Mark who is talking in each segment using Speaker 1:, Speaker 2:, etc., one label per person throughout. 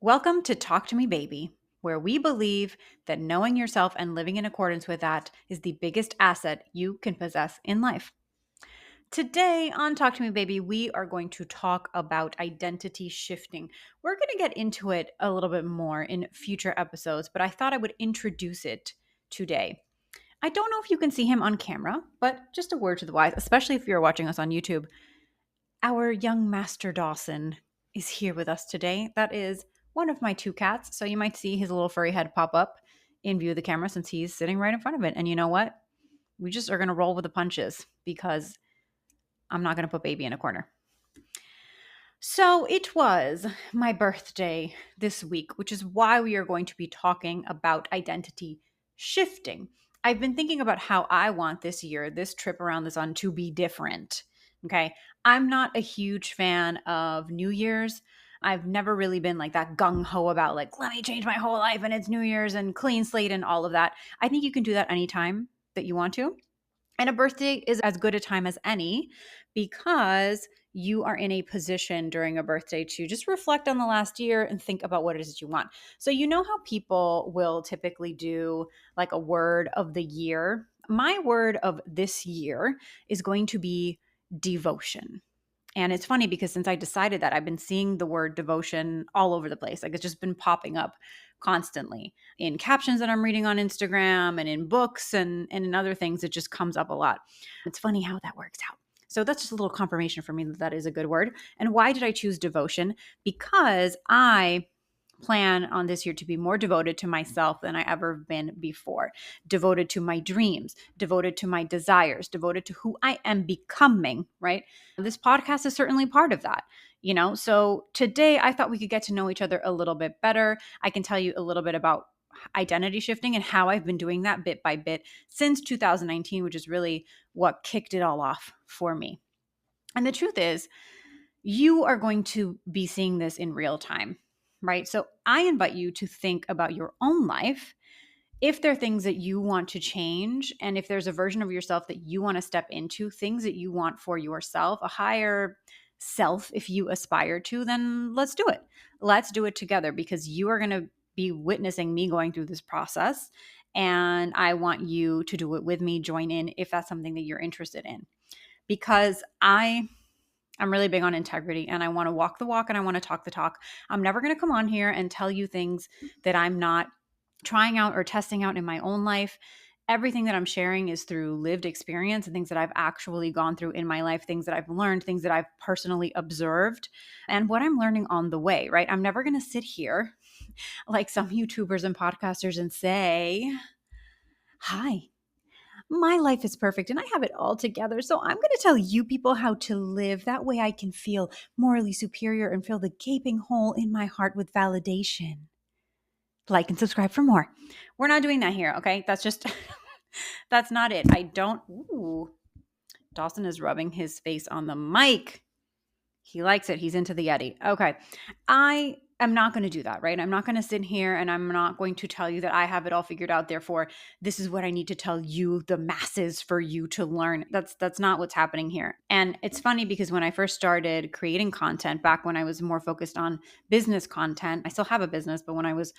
Speaker 1: Welcome to Talk to Me Baby, where we believe that knowing yourself and living in accordance with that is the biggest asset you can possess in life. Today on Talk to Me Baby, we are going to talk about identity shifting. We're going to get into it a little bit more in future episodes, but I thought I would introduce it today. I don't know if you can see him on camera, but just a word to the wise, especially if you're watching us on YouTube. Our young Master Dawson is here with us today. That is one of my two cats. So you might see his little furry head pop up in view of the camera since he's sitting right in front of it. And you know what? We just are going to roll with the punches because I'm not going to put baby in a corner. So it was my birthday this week, which is why we are going to be talking about identity shifting. I've been thinking about how I want this year, this trip around the sun to be different. Okay. I'm not a huge fan of New Year's. I've never really been like that gung ho about like, let me change my whole life and it's New Year's and clean slate and all of that. I think you can do that anytime that you want to. And a birthday is as good a time as any because you are in a position during a birthday to just reflect on the last year and think about what it is that you want. So, you know how people will typically do like a word of the year? My word of this year is going to be devotion. And it's funny because since I decided that, I've been seeing the word devotion all over the place. Like it's just been popping up constantly in captions that I'm reading on Instagram and in books and in other things. It just comes up a lot. It's funny how that works out. So that's just a little confirmation for me that that is a good word. And why did I choose devotion? Because I plan on this year to be more devoted to myself than I ever been before. Devoted to my dreams, devoted to my desires, devoted to who I am becoming, right? This podcast is certainly part of that. So today I thought we could get to know each other a little bit better. I can tell you a little bit about identity shifting and how I've been doing that bit by bit since 2019, which is really what kicked it all off for me. And the truth is, you are going to be seeing this in real time, right? So I invite you to think about your own life. If there are things that you want to change, and if there's a version of yourself that you want to step into, things that you want for yourself, a higher self, if you aspire to, then let's do it. Let's do it together because you are going to be witnessing me going through this process. And I want you to do it with me, join in if that's something that you're interested in. Because I'm really big on integrity and I want to walk the walk and I want to talk the talk. I'm never going to come on here and tell you things that I'm not trying out or testing out in my own life. Everything that I'm sharing is through lived experience and things that I've actually gone through in my life, things that I've learned, things that I've personally observed, and what I'm learning on the way, right? I'm never going to sit here like some YouTubers and podcasters and say, hi, my life is perfect and I have it all together. So I'm going to tell you people how to live. That way I can feel morally superior and fill the gaping hole in my heart with validation. Like and subscribe for more. We're not doing that here, okay? That's just, that's not it. Dawson is rubbing his face on the mic. He likes it. He's into the Yeti. Okay. I am not going to do that, right? I'm not going to sit here and I'm not going to tell you that I have it all figured out. Therefore, this is what I need to tell you, the masses, for you to learn. That's not what's happening here. And it's funny because when I first started creating content back when I was more focused on business content, I still have a business, but when I was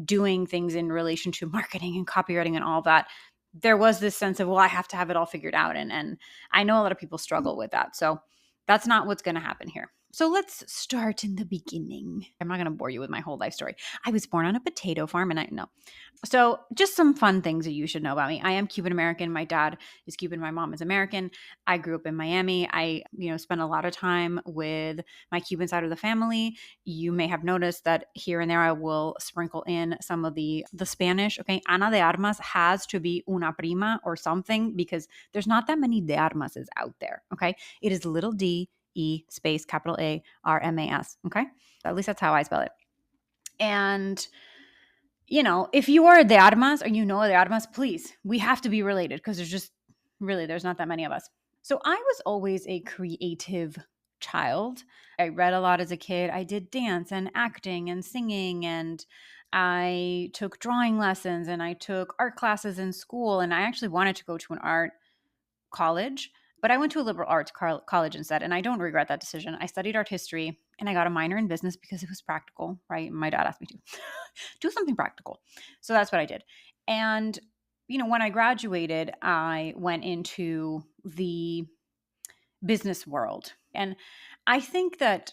Speaker 1: doing things in relation to marketing and copywriting and all that, there was this sense of, well, I have to have it all figured out. And I know a lot of people struggle with that. So that's not what's going to happen here. So let's start in the beginning. I'm not going to bore you with my whole life story. I was born on a potato farm and I know. So just some fun things that you should know about me. I am Cuban American. My dad is Cuban. My mom is American. I grew up in Miami. I, spent a lot of time with my Cuban side of the family. You may have noticed that here and there I will sprinkle in some of the Spanish. Okay. Ana de Armas has to be una prima or something because there's not that many de Armases out there. Okay. It is little d E space capital A R M A S. Okay. At least that's how I spell it. And, if you are de Armas or you know de Armas, please, we have to be related because there's not that many of us. So I was always a creative child. I read a lot as a kid. I did dance and acting and singing, and I took drawing lessons and I took art classes in school. And I actually wanted to go to an art college, But I went to a liberal arts college instead, and I don't regret that decision. I studied art history and I got a minor in business because it was practical, right? My dad asked me to do something practical. So that's what I did. And, when I graduated, I went into the business world. And I think that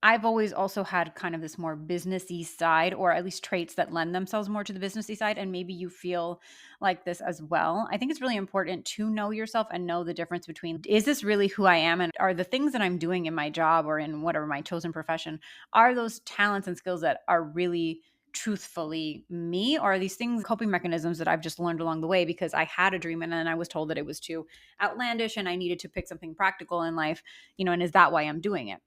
Speaker 1: I've always also had kind of this more businessy side, or at least traits that lend themselves more to the businessy side. And maybe you feel like this as well. I think it's really important to know yourself and know the difference between, is this really who I am? And are the things that I'm doing in my job or in whatever my chosen profession, are those talents and skills that are really truthfully me? Or are these things coping mechanisms that I've just learned along the way because I had a dream and then I was told that it was too outlandish and I needed to pick something practical in life, and is that why I'm doing it?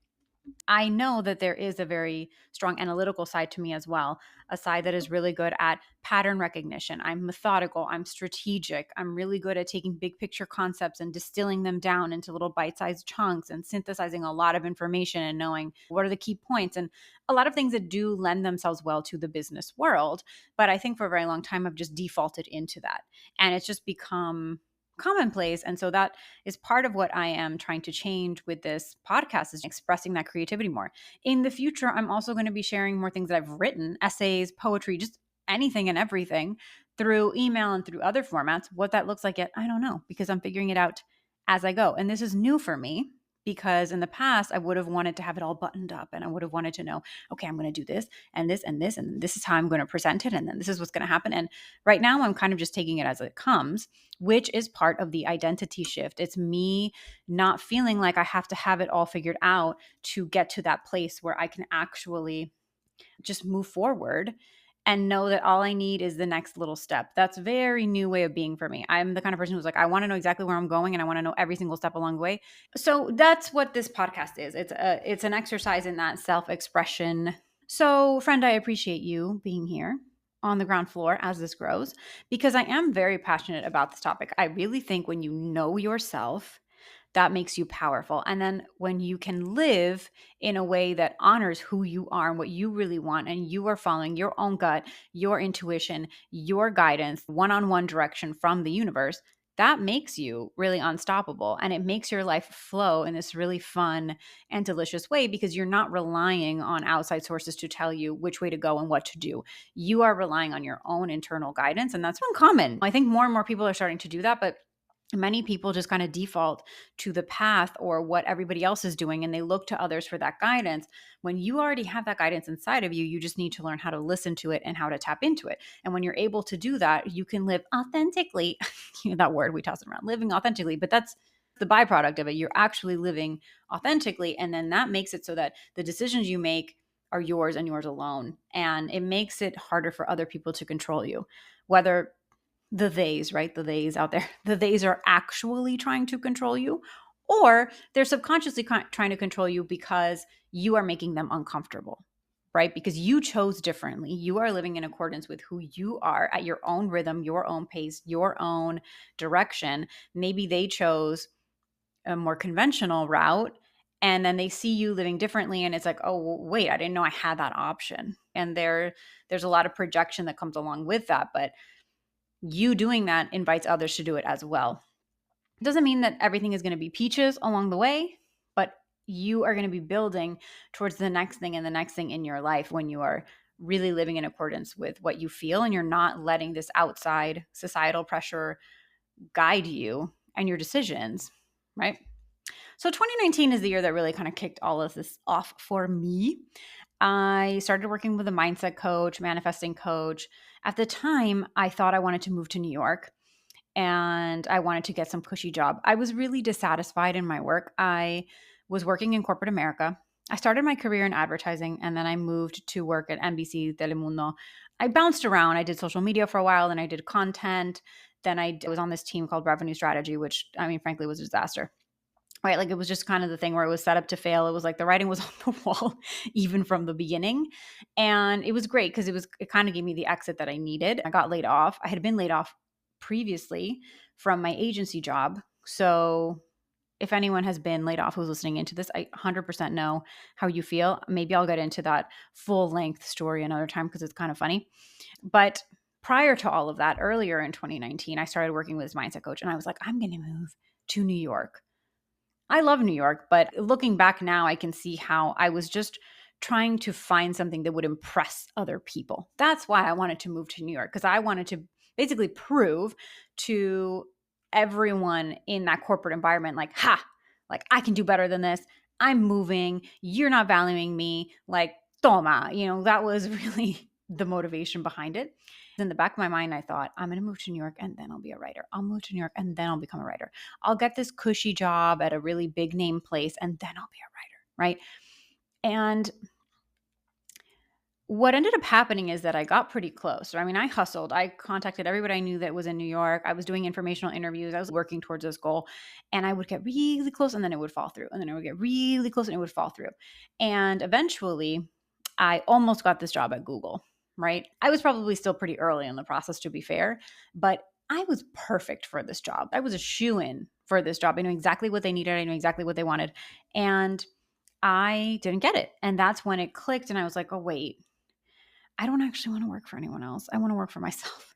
Speaker 1: I know that there is a very strong analytical side to me as well, a side that is really good at pattern recognition. I'm methodical, I'm strategic, I'm really good at taking big picture concepts and distilling them down into little bite sized chunks and synthesizing a lot of information and knowing what are the key points. And a lot of things that do lend themselves well to the business world. But I think for a very long time, I've just defaulted into that. And it's just become commonplace. And so that is part of what I am trying to change with this podcast, is expressing that creativity more. In the future, I'm also going to be sharing more things that I've written, essays, poetry, just anything and everything through email and through other formats. What that looks like yet, I don't know, because I'm figuring it out as I go. And this is new for me because in the past, I would have wanted to have it all buttoned up and I would have wanted to know, okay, I'm going to do this and this and this, and this is how I'm going to present it. And then this is what's going to happen. And right now, I'm kind of just taking it as it comes, which is part of the identity shift. It's me not feeling like I have to have it all figured out to get to that place where I can actually just move forward and know that all I need is the next little step. That's a very new way of being for me. I'm the kind of person who's like, I want to know exactly where I'm going and I want to know every single step along the way. So that's what this podcast is. It's an exercise in that self-expression. So, friend, I appreciate you being here on the ground floor as this grows, because I am very passionate about this topic. I really think when you know yourself, that makes you powerful. And then when you can live in a way that honors who you are and what you really want, and you are following your own gut, your intuition, your guidance, one on one direction from the universe, that makes you really unstoppable. And it makes your life flow in this really fun and delicious way because you're not relying on outside sources to tell you which way to go and what to do. You are relying on your own internal guidance. And that's uncommon. I think more and more people are starting to do that, but many people just kind of default to the path or what everybody else is doing, and they look to others for that guidance. When you already have that guidance inside of you, you just need to learn how to listen to it and how to tap into it. And when you're able to do that, you can live authentically. That word we toss around, living authentically, but that's the byproduct of it. You're actually living authentically, and then that makes it so that the decisions you make are yours and yours alone. And it makes it harder for other people to control you, whether the theys, right? The theys out there. The theys are actually trying to control you, or they're subconsciously trying to control you because you are making them uncomfortable, right? Because you chose differently. You are living in accordance with who you are at your own rhythm, your own pace, your own direction. Maybe they chose a more conventional route, and then they see you living differently and it's like, oh wait, I didn't know I had that option. And there's a lot of projection that comes along with that, but you doing that invites others to do it as well. It doesn't mean that everything is going to be peaches along the way, but you are going to be building towards the next thing and the next thing in your life when you are really living in accordance with what you feel and you're not letting this outside societal pressure guide you and your decisions, right? So 2019 is the year that really kind of kicked all of this off for me. I started working with a mindset coach, manifesting coach. At the time, I thought I wanted to move to New York and I wanted to get some cushy job. I was really dissatisfied in my work. I was working in corporate America. I started my career in advertising and then I moved to work at NBC Telemundo. I bounced around. I did social media for a while, then I did content. Then I was on this team called Revenue Strategy, which I mean, frankly, was a disaster. Right, like it was just kind of the thing where it was set up to fail. It was like the writing was on the wall even from the beginning. And it was great because it kind of gave me the exit that I needed. I got laid off. I had been laid off previously from my agency job. So if anyone has been laid off who's listening into this, I 100% know how you feel. Maybe I'll get into that full length story another time because it's kind of funny. But prior to all of that, earlier in 2019, I started working with this mindset coach and I was like, I'm going to move to New York. I love New York, but looking back now, I can see how I was just trying to find something that would impress other people. That's why I wanted to move to New York, because I wanted to basically prove to everyone in that corporate environment, like, ha, like I can do better than this. I'm moving. You're not valuing me. Like, toma. That was really the motivation behind it. In the back of my mind, I thought, I'm going to move to New York and then I'll be a writer. I'll move to New York and then I'll become a writer. I'll get this cushy job at a really big name place and then I'll be a writer, right? And what ended up happening is that I got pretty close. I mean, I hustled. I contacted everybody I knew that was in New York. I was doing informational interviews. I was working towards this goal, and I would get really close and then it would fall through. And then I would get really close and it would fall through. And eventually I almost got this job at Google, right? I was probably still pretty early in the process, to be fair, but I was perfect for this job. I was a shoo-in for this job. I knew exactly what they needed. I knew exactly what they wanted. And I didn't get it. And that's when it clicked. And I was like, oh, wait, I don't actually want to work for anyone else. I want to work for myself.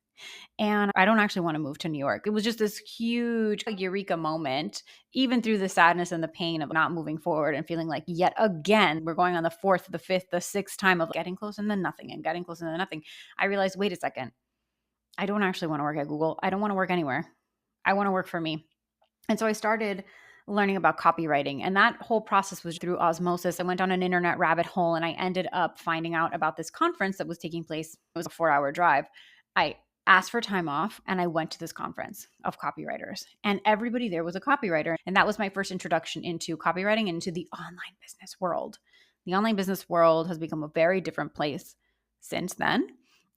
Speaker 1: And I don't actually want to move to New York. It was just this huge eureka moment, even through the sadness and the pain of not moving forward and feeling like yet again, we're going on the fourth, the fifth, the sixth time of getting close and then nothing and getting close and then nothing. I realized, wait a second, I don't actually want to work at Google. I don't want to work anywhere. I want to work for me. And so I started learning about copywriting. And that whole process was through osmosis. I went on an internet rabbit hole and I ended up finding out about this conference that was taking place. It was a 4-hour drive. I asked for time off and I went to this conference of copywriters. And everybody there was a copywriter. And that was my first introduction into copywriting and into the online business world. The online business world has become a very different place since then.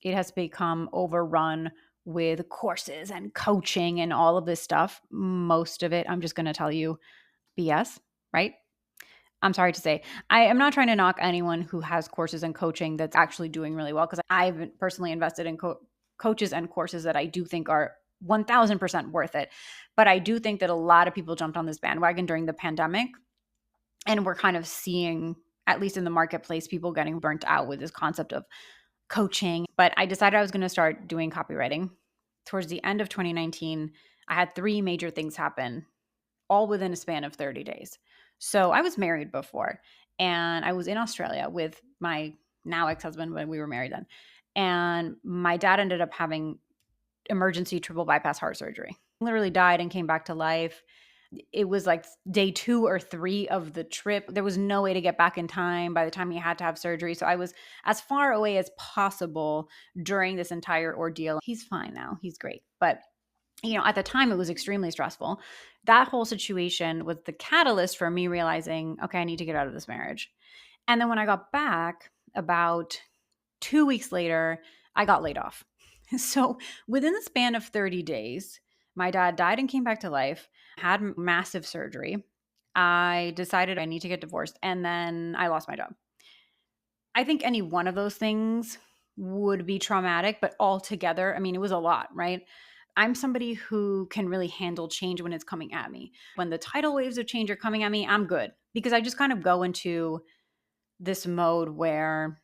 Speaker 1: It has become overrun with courses and coaching and all of this stuff. Most of it, I'm just going to tell you, BS, right? I'm sorry to say. I am not trying to knock anyone who has courses and coaching that's actually doing really well, because I've personally invested in coaches and courses that I do think are 1000% worth it. But I do think that a lot of people jumped on this bandwagon during the pandemic, and we're kind of seeing, at least in the marketplace, people getting burnt out with this concept of coaching. But I decided I was going to start doing copywriting. Towards the end of 2019, I had 3 major things happen, all within a span of 30 days. So I was married before, and I was in Australia with my now ex-husband, when we were married then. And my dad ended up having emergency triple bypass heart surgery. Literally died and came back to life. It was like day 2 or 3 of the trip. There was no way to get back in time by the time he had to have surgery. So I was as far away as possible during this entire ordeal. He's fine now. He's great. But at the time it was extremely stressful. That whole situation was the catalyst for me realizing, okay, I need to get out of this marriage. And then when I got back, about 2 weeks later, I got laid off. So within the span of 30 days, my dad died and came back to life, had massive surgery. I decided I need to get divorced, and then I lost my job. I think any one of those things would be traumatic, but altogether, I mean, it was a lot, right? I'm somebody who can really handle change when it's coming at me. When the tidal waves of change are coming at me, I'm good, because I just kind of go into this mode where,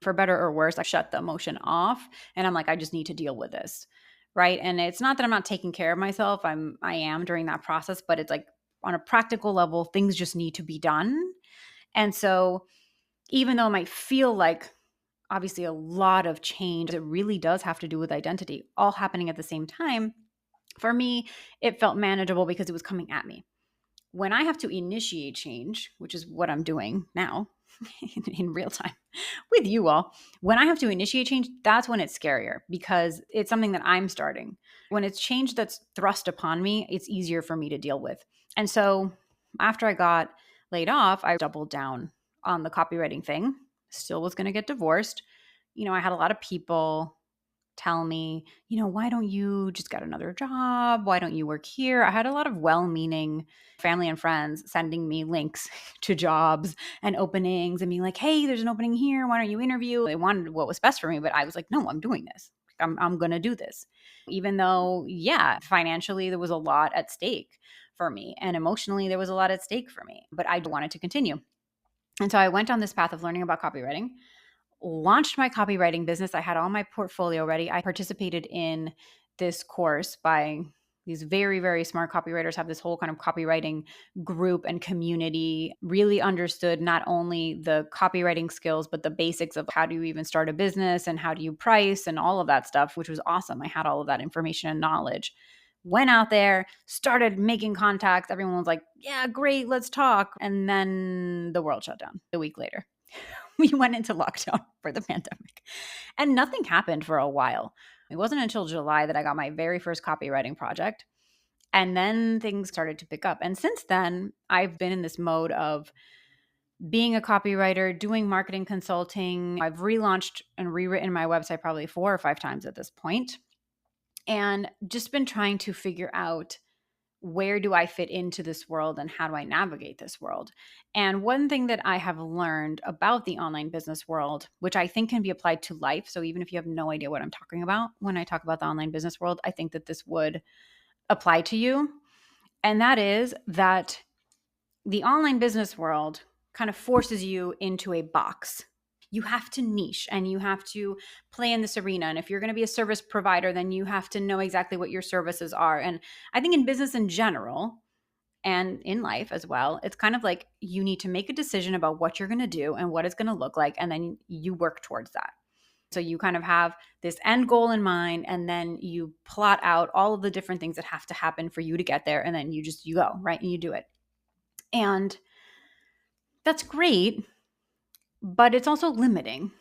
Speaker 1: for better or worse, I shut the emotion off and I'm like, I just need to deal with this, right? And it's not that I'm not taking care of myself. I am during that process, but it's like on a practical level, things just need to be done. And so even though it might feel like obviously a lot of change, it really does have to do with identity all happening at the same time. For me, it felt manageable because it was coming at me. When I have to initiate change, which is what I'm doing now in real time with you all, when I have to initiate change, that's when it's scarier, because it's something that I'm starting. When it's change that's thrust upon me, it's easier for me to deal with. And so after I got laid off, I doubled down on the copywriting thing. Still was going to get divorced. I had a lot of people tell me, why don't you just get another job? Why don't you work here? I had a lot of well-meaning family and friends sending me links to jobs and openings and being like, hey, there's an opening here. Why don't you interview? They wanted what was best for me, but I was like, no, I'm doing this. I'm going to do this. Even though, yeah, financially there was a lot at stake for me, and emotionally there was a lot at stake for me, but I wanted to continue. And so I went on this path of learning about copywriting, launched my copywriting business. I had all my portfolio ready. I participated in this course by These very, very smart copywriters have this whole kind of copywriting group and community, really understood not only the copywriting skills, but the basics of how do you even start a business and how do you price and all of that stuff, which was awesome. I had all of that information and knowledge. Went out there, started making contacts. Everyone was like, yeah, great, let's talk. And then the world shut down a week later. We went into lockdown for the pandemic and nothing happened for a while. It wasn't until July that I got my very first copywriting project. And then things started to pick up. And since then, I've been in this mode of being a copywriter, doing marketing consulting. I've relaunched and rewritten my website probably 4 or 5 times at this point, and just been trying to figure out, where do I fit into this world and how do I navigate this world? And one thing that I have learned about the online business world, which I think can be applied to life. So even if you have no idea what I'm talking about when I talk about the online business world, I think that this would apply to you. And that is that the online business world kind of forces you into a box. You have to niche and you have to play in this arena. And if you're going to be a service provider, then you have to know exactly what your services are. And I think in business in general and in life as well, it's kind of like you need to make a decision about what you're going to do and what it's going to look like. And then you work towards that. So you kind of have this end goal in mind, and then you plot out all of the different things that have to happen for you to get there. And then you go, right? And you do it. And that's great, but it's also limiting,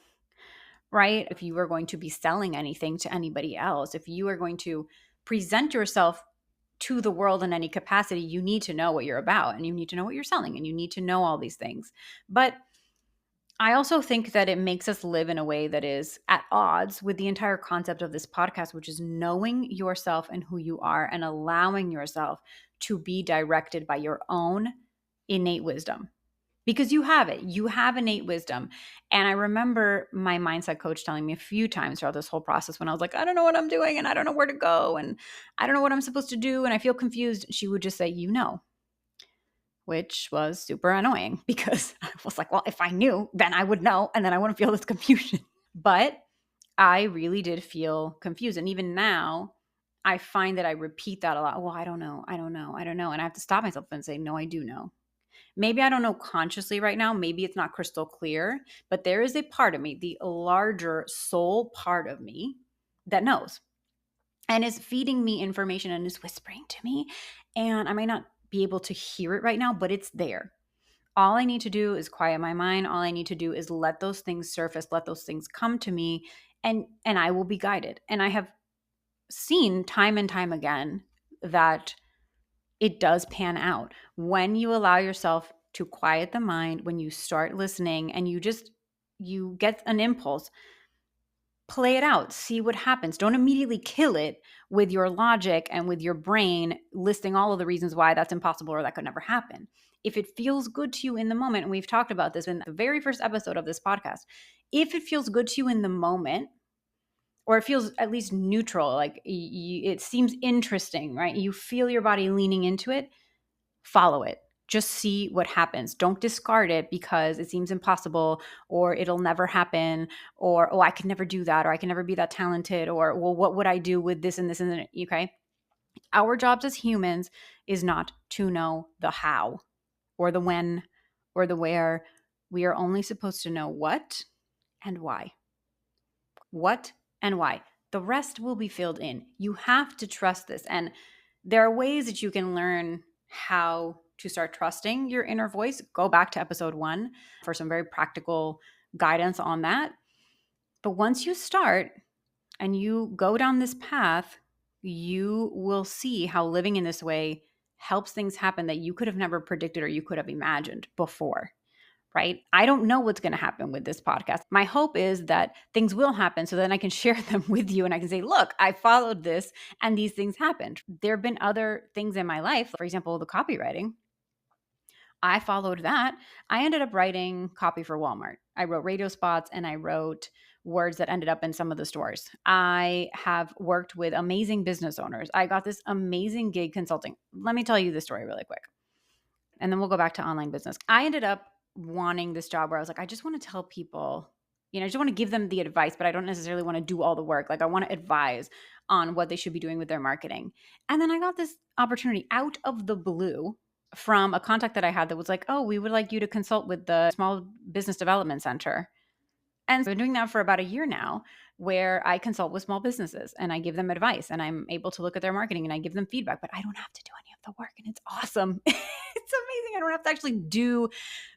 Speaker 1: right? If you are going to be selling anything to anybody else, if you are going to present yourself to the world in any capacity, you need to know what you're about and you need to know what you're selling and you need to know all these things. But I also think that it makes us live in a way that is at odds with the entire concept of this podcast, which is knowing yourself and who you are and allowing yourself to be directed by your own innate wisdom. Because you have it. You have innate wisdom. And I remember my mindset coach telling me a few times throughout this whole process, when I was like, I don't know what I'm doing and I don't know where to go and I don't know what I'm supposed to do and I feel confused. She would just say, which was super annoying because I was like, well, if I knew, then I would know and then I wouldn't feel this confusion. But I really did feel confused. And even now, I find that I repeat that a lot. Well, I don't know. And I have to stop myself and say, no, I do know. Maybe I don't know consciously right now. Maybe it's not crystal clear, but there is a part of me, the larger soul part of me, that knows and is feeding me information and is whispering to me. And I might not be able to hear it right now, but it's there. All I need to do is quiet my mind. All I need to do is let those things surface, let those things come to me, and I will be guided. And I have seen time and time again that it does pan out when you allow yourself to quiet the mind, when you start listening and you get an impulse, play it out, see what happens. Don't immediately kill it with your logic and with your brain listing all of the reasons why that's impossible or that could never happen. If it feels good to you in the moment, and we've talked about this in the very first episode of this podcast, if it feels good to you in the moment, or it feels at least neutral, like it seems interesting, right? You feel your body leaning into it, follow it. Just see what happens. Don't discard it because it seems impossible or it'll never happen or, oh, I could never do that or I can never be that talented or, well, what would I do with this and this and that? Okay. Our jobs as humans is not to know the how or the when or the where. We are only supposed to know what and why. What and why. The rest will be filled in. You have to trust this. And there are ways that you can learn how to start trusting your inner voice. Go back to episode 1 for some very practical guidance on that. But once you start and you go down this path, you will see how living in this way helps things happen that you could have never predicted or you could have imagined before. Right? I don't know what's going to happen with this podcast. My hope is that things will happen so then I can share them with you and I can say, look, I followed this and these things happened. There have been other things in my life, for example, the copywriting. I followed that. I ended up writing copy for Walmart. I wrote radio spots and I wrote words that ended up in some of the stores. I have worked with amazing business owners. I got this amazing gig consulting. Let me tell you this story really quick. And then we'll go back to online business. I ended up wanting this job where I was like, I just want to tell people I just want to give them the advice, but I don't necessarily want to do all the work. Like I want to advise on what they should be doing with their marketing. And then I got this opportunity out of the blue from a contact that I had that was like, "Oh, we would like you to consult with the Small Business Development Center." And I've been doing that for about a year now, where I consult with small businesses and I give them advice and I'm able to look at their marketing and I give them feedback, but I don't have to do any of the work and it's awesome. It's amazing. I don't have to actually do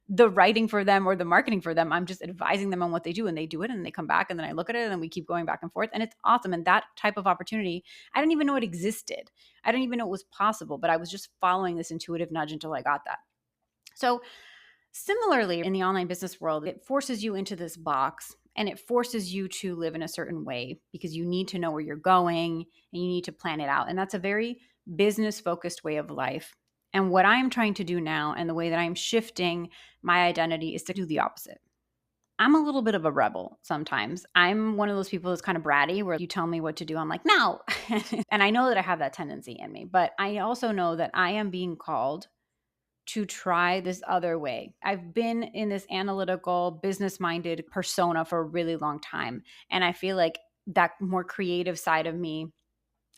Speaker 1: the writing for them or the marketing for them. I'm just advising them on what they do and they do it and they come back and then I look at it and then we keep going back and forth and it's awesome. And that type of opportunity, I didn't even know it existed. I didn't even know it was possible, but I was just following this intuitive nudge until I got that. So similarly, in the online business world, it forces you into this box and it forces you to live in a certain way because you need to know where you're going and you need to plan it out. And that's a very business focused way of life. And what I'm trying to do now and the way that I'm shifting my identity is to do the opposite. I'm a little bit of a rebel sometimes. I'm one of those people that's kind of bratty where you tell me what to do. I'm like, no. And I know that I have that tendency in me, but I also know that I am being called to try this other way. I've been in this analytical, business minded persona for a really long time. And I feel like that more creative side of me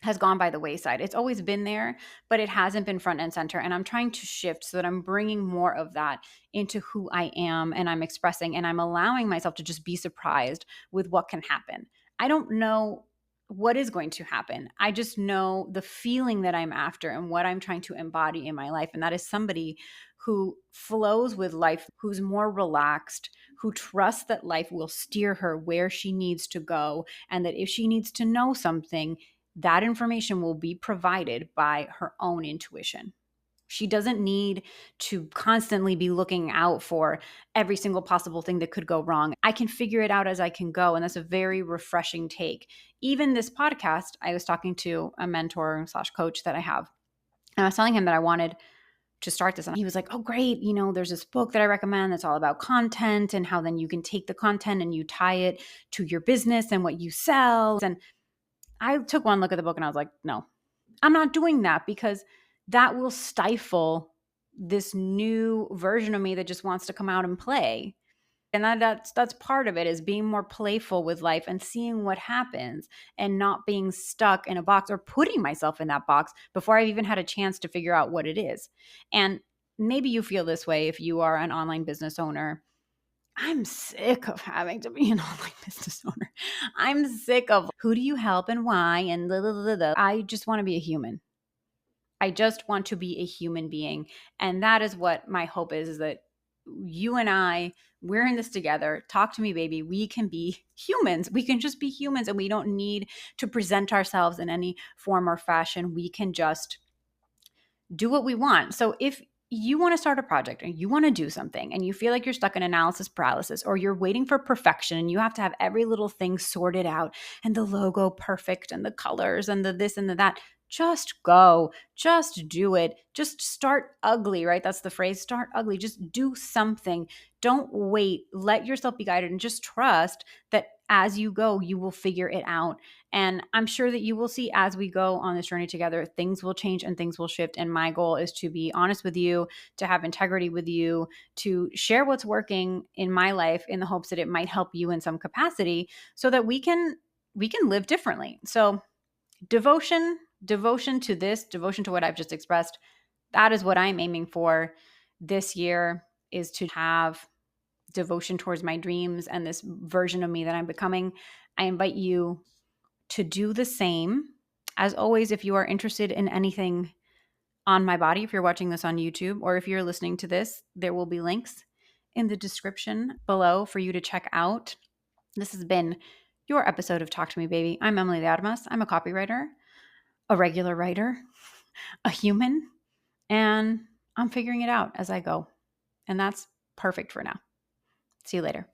Speaker 1: has gone by the wayside. It's always been there, but it hasn't been front and center. And I'm trying to shift so that I'm bringing more of that into who I am and I'm expressing and I'm allowing myself to just be surprised with what can happen. I don't know what is going to happen. I just know the feeling that I'm after and what I'm trying to embody in my life. And that is somebody who flows with life, who's more relaxed, who trusts that life will steer her where she needs to go. And that if she needs to know something, that information will be provided by her own intuition. She doesn't need to constantly be looking out for every single possible thing that could go wrong. I can figure it out as I can go. And that's a very refreshing take. Even this podcast, I was talking to a mentor slash coach that I have. And I was telling him that I wanted to start this. And he was like, oh, great. There's this book that I recommend that's all about content and how then you can take the content and you tie it to your business and what you sell. And I took one look at the book and I was like, no, I'm not doing that because that will stifle this new version of me that just wants to come out and play. And that's part of it, is being more playful with life and seeing what happens and not being stuck in a box or putting myself in that box before I've even had a chance to figure out what it is. And maybe you feel this way if you are an online business owner. I'm sick of having to be an online business owner. I'm sick of who do you help and why and blah, blah, blah, blah. I just want to be a human. I just want to be a human being. And that is what my hope is that you and I, we're in this together. Talk to me, baby. We can be humans. We can just be humans and we don't need to present ourselves in any form or fashion. We can just do what we want. So if you want to start a project and you want to do something and you feel like you're stuck in analysis paralysis or you're waiting for perfection and you have to have every little thing sorted out and the logo perfect and the colors and the this and the that, just go, just do it. Just start ugly, right? That's the phrase, start ugly. Just do something. Don't wait. Let yourself be guided and just trust that as you go, you will figure it out. And I'm sure that you will see as we go on this journey together, things will change and things will shift. And my goal is to be honest with you, to have integrity with you, to share what's working in my life in the hopes that it might help you in some capacity so that we can live differently. So devotion to this, devotion to what I've just expressed, that is what I'm aiming for this year, is to have devotion towards my dreams and this version of me that I'm becoming. I invite you to do the same. As always, if you are interested in anything on my body, if you're watching this on YouTube or if you're listening to this, there will be links in the description below for you to check out. This has been your episode of Talk to Me, Baby. I'm Emily the Armas. I'm a copywriter, a regular writer, a human, and I'm figuring it out as I go. And that's perfect for now. See you later.